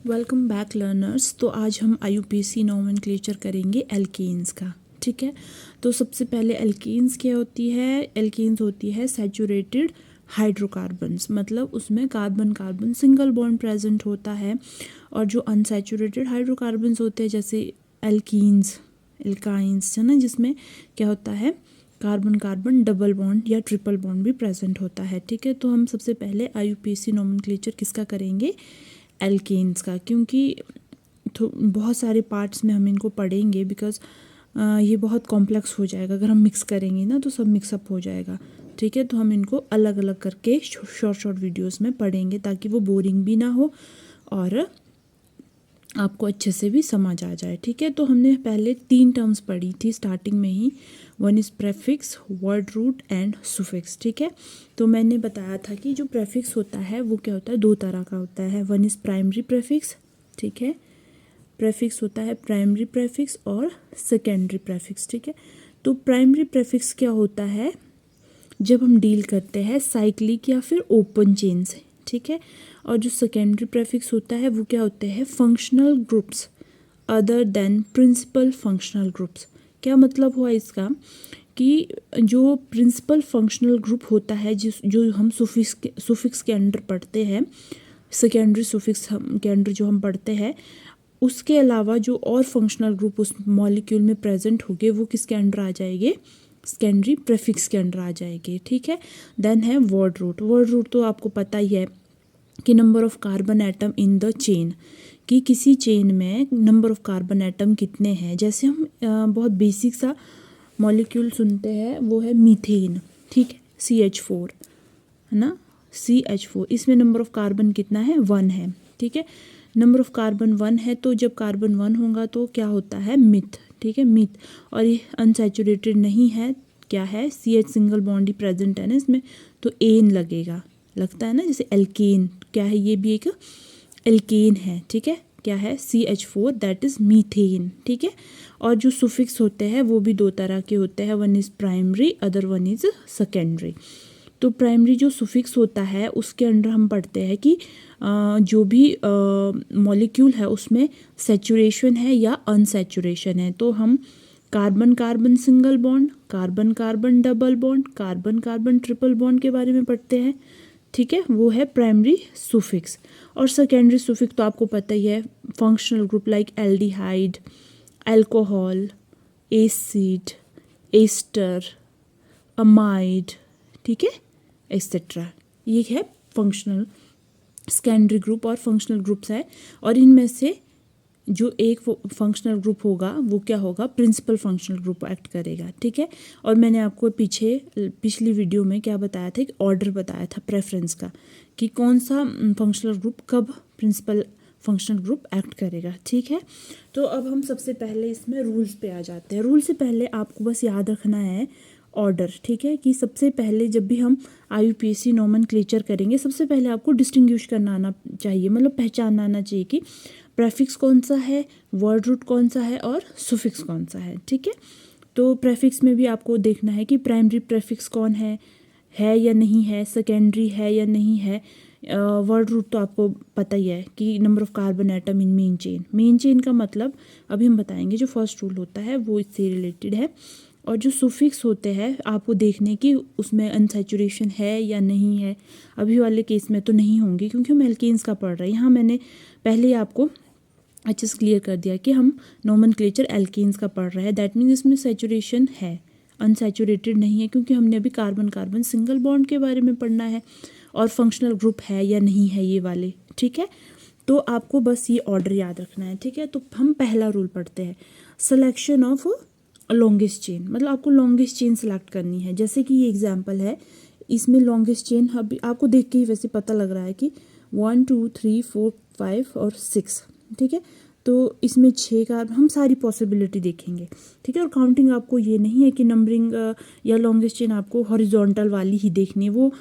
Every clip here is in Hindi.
Welcome back learners. तो आज हम IUPAC नोमेनक्लेचर करेंगे एल्केन्स का। ठीक है, तो सबसे पहले एल्केन्स क्या होती है। एल्केन्स होती है सैचुरेटेड हाइड्रोकार्बन्स, मतलब उसमें carbon carbon single bond present होता है। और जो अनसैचुरेटेड हाइड्रोकार्बन्स होते हैं जैसे एल्कीन्स, एल्काइंस है ना, जिसमें क्या होता है कार्बन कार्बन डबल बॉन्ड या ट्रिपल बॉन्ड भी प्रेजेंट होता है। ठीक है, तो हम सबसे पहले IUPAC नोमेनक्लेचर किसका करेंगे, एल्केन्स का, क्योंकि बहुत सारे पार्ट्स में हम इनको पढ़ेंगे बिकॉज ये बहुत कॉम्प्लेक्स हो जाएगा। अगर हम मिक्स करेंगे ना तो सब मिक्सअप हो जाएगा। ठीक है, तो हम इनको अलग अलग करके शॉर्ट शॉर्ट वीडियोस में पढ़ेंगे ताकि वो बोरिंग भी ना हो और आपको अच्छे से भी समझ आ जाए। ठीक है, तो हमने पहले 3 टर्म्स पढ़ी थी स्टार्टिंग में ही। One is prefix, word root and suffix. ठीक है, तो मैंने बताया था कि जो प्रेफिक्स होता है वो क्या होता है, 2 तरह का होता है। वन इज़ प्राइमरी प्रेफिक्स, ठीक है, प्रेफिक्स होता है प्राइमरी प्रेफिक्स और सेकेंडरी प्रेफिक्स। ठीक है, तो प्राइमरी प्रेफिक्स क्या होता है जब हम डील करते हैं साइक्लिक या फिर ओपन चेन से। ठीक है, और जो सेकेंडरी प्रेफिक्स होता है वो क्या होते हैं, functional groups other than principal functional groups. क्या मतलब हुआ इसका कि जो प्रिंसिपल फंक्शनल ग्रुप होता है जो हम सुफिक्स के अंडर पढ़ते हैं, सेकेंडरी सुफिक्स के अंडर जो हम पढ़ते हैं, उसके अलावा जो और फंक्शनल ग्रुप उस मॉलिक्यूल में प्रेजेंट होंगे वो किसके अंडर आ जाएंगे, सेकेंडरी प्रेफिक्स के अंडर आ जाएंगे। ठीक है, देन है वर्ड रूट। वर्ड रूट तो आपको पता ही है कि number of carbon atom in the chain, कि किसी चेन में नंबर ऑफ कार्बन एटम कितने हैं। जैसे हम बहुत बेसिक सा मॉलिक्यूल सुनते हैं वो है मीथेन। ठीक है, CH4 है ना, CH4, इसमें नंबर ऑफ कार्बन कितना है, 1 है। ठीक है, नंबर ऑफ कार्बन 1 है, तो जब कार्बन 1 होगा तो क्या होता है, मिथ। ठीक है, मिथ। और ये अनसैचुरेटेड नहीं है, क्या है, CH सिंगल बॉन्ड ही प्रेजेंट है ना इसमें, तो एन लगेगा, लगता है ना, जैसे एल्केन क्या है, ये भी एक एल्केन है। ठीक है, क्या है, CH4 दैट इज़ मीथेन। ठीक है, और जो सुफिक्स होते हैं वो भी 2 तरह के होते हैं, one is primary other one is secondary. तो प्राइमरी जो सुफिक्स होता है उसके अंडर हम पढ़ते हैं कि जो भी मॉलिक्यूल है उसमें सैचुरेशन है या अनसैचुरेशन है। तो हम carbon carbon single bond, carbon carbon double bond, carbon carbon triple bond के बारे में पढ़ते हैं। ठीक है, वो है प्राइमरी सुफिक्स। और सेकेंडरी सुफिक्स तो आपको पता ही है, functional group like aldehyde, alcohol, acid, ester, amide, ठीक है, एक्सेट्रा। ये है फंक्शनल सेकेंडरी ग्रुप और फंक्शनल ग्रुप्स है। और इनमें से जो एक फंक्शनल ग्रुप होगा वो क्या होगा, प्रिंसिपल फंक्शनल ग्रुप एक्ट करेगा। ठीक है, और मैंने आपको पिछली वीडियो में क्या बताया था, एक ऑर्डर बताया था प्रेफरेंस का, कि कौन सा फंक्शनल ग्रुप कब प्रिंसिपल फंक्शनल ग्रुप एक्ट करेगा। ठीक है, तो अब हम सबसे पहले इसमें रूल्स पे आ जाते हैं। रूल से पहले आपको बस याद रखना है ऑर्डर। ठीक है, कि सबसे पहले जब भी हम IUPAC नोमेनक्लेचर करेंगे सबसे पहले आपको डिस्टिंग्विश करना आना चाहिए, मतलब पहचानना आना चाहिए कि प्रेफिक्स कौन सा है, वर्ड रूट कौन सा है और सुफिक्स कौन सा है। ठीक है, तो प्रेफिक्स में भी आपको देखना है कि प्राइमरी प्रेफिक्स कौन है या नहीं है, सेकेंडरी है या नहीं है। वर्ड रूट तो आपको पता ही है कि number of carbon atom in main chain. Main chain का मतलब अभी हम बताएंगे, जो फर्स्ट रूल होता है वो इससे रिलेटेड है। और जो सुफिक्स होते हैं आपको देखने की उसमें अनसैचुरेशन है या नहीं है। अभी वाले केस में तो नहीं होंगे क्योंकि हम एल्केन्स का पढ़ रहे हैं। यहाँ मैंने पहले ही आपको अच्छे से क्लियर कर दिया कि हम नोमेनक्लेचर एल्केन्स का पढ़ रहे हैं, दैट मीन्स इसमें सैचुरेशन है, अनसैचुरेटेड नहीं है, क्योंकि हमने अभी कार्बन कार्बन सिंगल बॉन्ड के बारे में पढ़ना है और फंक्शनल ग्रुप है या नहीं है ये वाले। ठीक है, तो आपको बस ये ऑर्डर याद रखना है। ठीक है, तो हम पहला रूल पढ़ते हैं, सिलेक्शन ऑफ लॉन्गेस्ट चेन, मतलब आपको लॉन्गेस्ट चेन सेलेक्ट करनी है। जैसे कि ये एग्जांपल है, इसमें लॉन्गेस्ट चेन अभी आपको देख के ही वैसे पता लग रहा है कि 1 2 3 4 5 और 6। ठीक है, तो इसमें 6 का हम सारी पॉसिबिलिटी देखेंगे। ठीक है, और काउंटिंग आपको ये नहीं है कि नंबरिंग या लॉन्गेस्ट चेन आपको हॉरिजॉन्टल वाली ही देखनी है, वो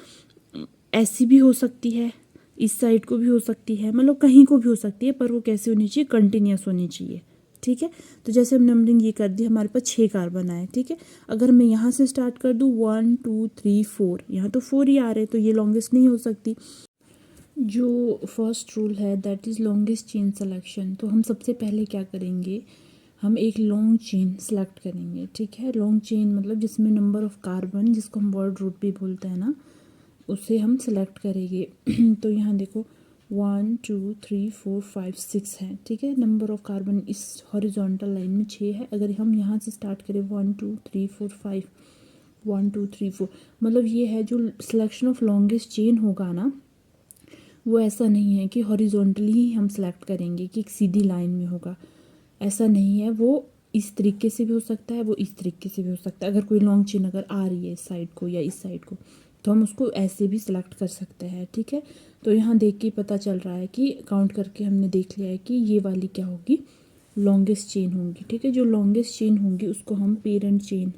ऐसी भी हो सकती है, इस साइड को भी हो सकती है, मतलब कहीं को भी हो सकती है, पर वो कैसे होनी चाहिए, कंटिन्यूस होनी चाहिए। ठीक है, तो जैसे हम नंबरिंग ये कर दी, हमारे पास 6 कार्बन आए। ठीक है, अगर मैं यहाँ से स्टार्ट कर दूँ 1 2 3 4, यहाँ तो 4 ही आ रहे हैं, तो ये लॉन्गेस्ट नहीं हो सकती। जो फर्स्ट रूल है that is longest chain selection. तो हम सबसे पहले क्या करेंगे, हम एक लॉन्ग चेन सेलेक्ट करेंगे, ठीक है। लॉन्ग चेन मतलब जिसमें नंबर ऑफ़ कार्बन, जिसको हम वर्ड रूट भी बोलते हैं ना, उसे हम सेलेक्ट करेंगे। तो यहाँ देखो 1 2 3 4 5 6 है, ठीक है। नंबर ऑफ़ कार्बन इस हॉरिजॉन्टल लाइन में 6 है। अगर हम यहाँ से स्टार्ट करें 1 2 3 4 5 1 2 3 4, मतलब ये है जो सिलेक्शन ऑफ लॉन्गेस्ट चेन होगा ना, वो ऐसा नहीं है कि हॉरिजॉन्टली ही हम सेलेक्ट करेंगे कि एक सीधी लाइन में होगा, ऐसा नहीं है। वो इस तरीके से भी हो सकता है, वो इस तरीके से भी हो सकता है। अगर कोई लॉन्ग चेन अगर आ रही है इस साइड को या इस साइड को, तो हम उसको ऐसे भी सिलेक्ट कर सकते हैं, ठीक है। तो यहाँ देख के पता चल रहा है कि काउंट करके हमने देख लिया है कि ये वाली क्या होगी, लॉन्गेस्ट चेन होंगी, ठीक है। जो लॉन्गेस्ट चेन होंगी उसको हम पेरेंट चेन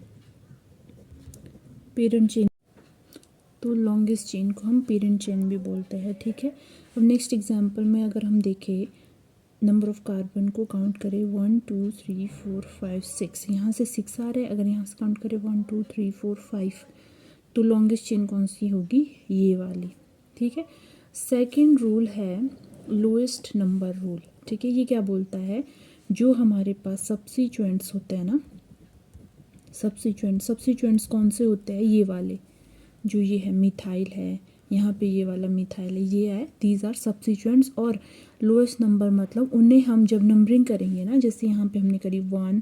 तो लॉन्गेस्ट चेन को हम पेरेंट चेन भी बोलते हैं, ठीक है। अब नेक्स्ट एग्जांपल में अगर हम देखें, नंबर ऑफ़ कार्बन को काउंट करें 1 2 3 4 5 6, यहाँ से 6 आ रहे हैं। अगर यहाँ से काउंट करें 1 2 3 4 5, तो लॉन्गेस्ट चेन कौन सी होगी, ये वाली, ठीक है। सेकंड रूल है लोएस्ट नंबर रूल, ठीक है। ये क्या बोलता है, जो हमारे पास सब्स्टिट्यूएंट्स होते हैं ना, सब्स्टिट्यूएंट्स कौन से होते हैं, ये वाले, जो ये है मिथाइल है, यहाँ पे ये वाला मिथाइल है, ये है, दीज आर सब्स्टिट्यूएंट्स। और लोएस्ट नंबर मतलब उन्हें हम जब नंबरिंग करेंगे ना, जैसे यहाँ पे हमने करी 1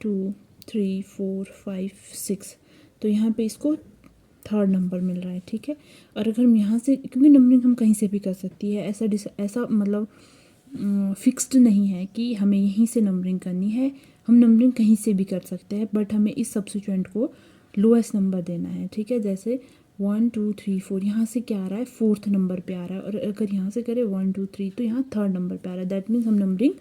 2 3 4 5 6, तो यहाँ पे इसको थर्ड नंबर मिल रहा है, ठीक है। और अगर हम यहाँ से, क्योंकि नंबरिंग हम कहीं से भी कर सकती है, ऐसा मतलब फिक्स्ड नहीं है कि हमें यहीं से नंबरिंग करनी है, हम नंबरिंग कहीं से भी कर सकते हैं, बट हमें इस सब्स्टिट्यूएंट को लोएस्ट नंबर देना है, ठीक है। जैसे 1 2 3 4, यहाँ से क्या आ रहा है, फोर्थ नंबर पे आ रहा है। और अगर यहाँ से करें 1 2 3, तो यहाँ थर्ड नंबर पे आ रहा है। दैट मीन्स हम नंबरिंग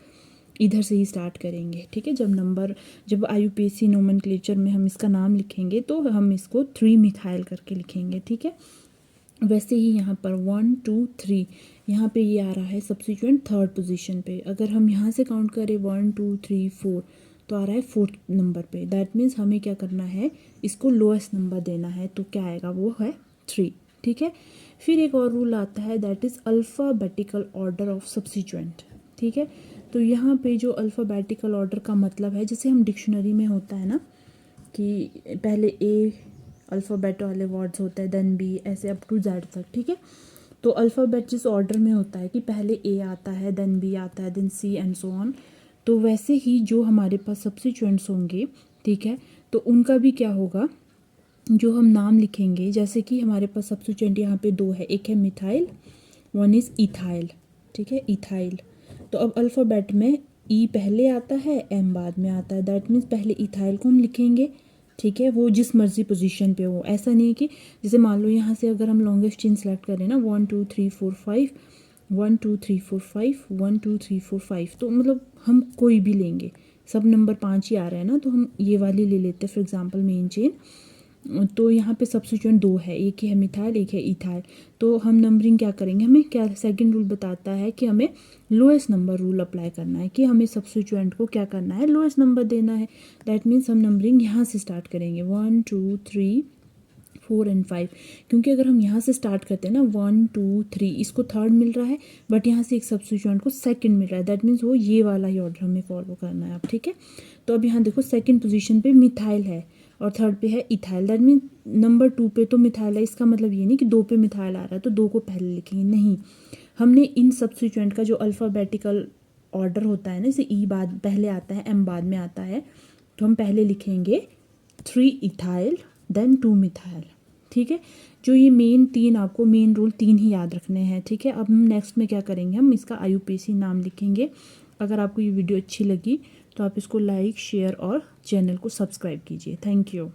इधर से ही स्टार्ट करेंगे, ठीक है। जब IUPAC नोमेनक्लेचर में हम इसका नाम लिखेंगे तो हम इसको 3 मिथाइल करके लिखेंगे, ठीक है। वैसे ही यहाँ पर 1 2 3, यहाँ पे ये आ रहा है सब्स्टिट्यूएंट थर्ड पोजीशन पे। अगर हम यहाँ से काउंट करें 1 2 3 4, तो आ रहा है फोर्थ नंबर पे। दैट मीन्स हमें क्या करना है, इसको लोएस्ट नंबर देना है, तो क्या आएगा, वो है 3, ठीक है। फिर एक और रूल आता है that is alphabetical order of substituent, ठीक है। तो यहाँ पे जो अल्फ़ाबेटिकल ऑर्डर का मतलब है, जैसे हम डिक्शनरी में होता है ना कि पहले ए अल्फ़ाबेट वाले वर्ड्स होते हैं, देन बी, ऐसे अप टू जेड तक, ठीक है। तो अल्फ़ाबेट जिस ऑर्डर में होता है कि पहले ए आता है, देन बी आता है, then C and so on, तो वैसे ही जो हमारे पास सब्स्टिट्यूएंट्स होंगे, ठीक है, तो उनका भी क्या होगा, जो हम नाम लिखेंगे, जैसे कि हमारे पास सब्स्टिट्यूएंट यहाँ पे 2 है, एक है मिथाइल, वन इज़ इथाइल, ठीक है, इथाइल। तो अब अल्फ़ाबेट में ई पहले आता है, एम बाद में आता है। दैट मीन्स पहले इथाइल को हम लिखेंगे, ठीक है, वो जिस मर्जी पोजीशन पे हो। ऐसा नहीं है कि जैसे मान लो यहाँ से अगर हम लॉन्गेस्ट चेन सेलेक्ट करें ना, 1 2 3 4 5 1 2 3 4 5 1 2 3 4 5, तो मतलब हम कोई भी लेंगे, सब नंबर 5 ही आ रहे हैं ना, तो हम ये वाली ले लेते हैं फॉर एग्जांपल मेन चेन। तो यहाँ पे सब्स्टिट्यूएंट 2 है, एक ही है मिथाइल, एक है इथाइल। तो हम नंबरिंग क्या करेंगे, हमें क्या सेकंड रूल बताता है कि हमें लोएस्ट नंबर रूल अप्लाई करना है, कि हमें सब्स्टिट्यूएंट को क्या करना है, लोएस्ट नंबर देना है। दैट मीन्स हम नंबरिंग यहाँ से स्टार्ट करेंगे 1 2 3 4 एंड 5, क्योंकि अगर हम यहाँ से स्टार्ट करते हैं ना 1 2 3, इसको थर्ड मिल रहा है, बट यहाँ से एक सब्स्टिट्यूएंट को सेकंड मिल रहा है। दैट मीन्स वो ये वाला ही ऑर्डर हमें फॉलो करना है अब, ठीक है। तो अब यहाँ देखो सेकंड पोजीशन पे मिथाइल है और थर्ड पे है इथाइल। दैट मीन नंबर 2 पे तो मिथाइल है, इसका मतलब ये नहीं कि 2 पे मिथाइल आ रहा है तो 2 को पहले लिखेंगे, नहीं। हमने इन सब्स्टिट्यूएंट का जो अल्फ़ाबेटिकल ऑर्डर होता है ना, जैसे ई बाद पहले आता है, एम बाद में आता है, तो हम पहले लिखेंगे 3 इथाइल देन 2 मिथाइल, ठीक है। जो ये आपको मेन रूल 3 ही याद रखने हैं, ठीक है। अब हम नेक्स्ट में क्या करेंगे, हम इसका IUPAC नाम लिखेंगे। अगर आपको ये वीडियो अच्छी लगी तो आप इसको लाइक, शेयर और चैनल को सब्सक्राइब कीजिए। Thank you.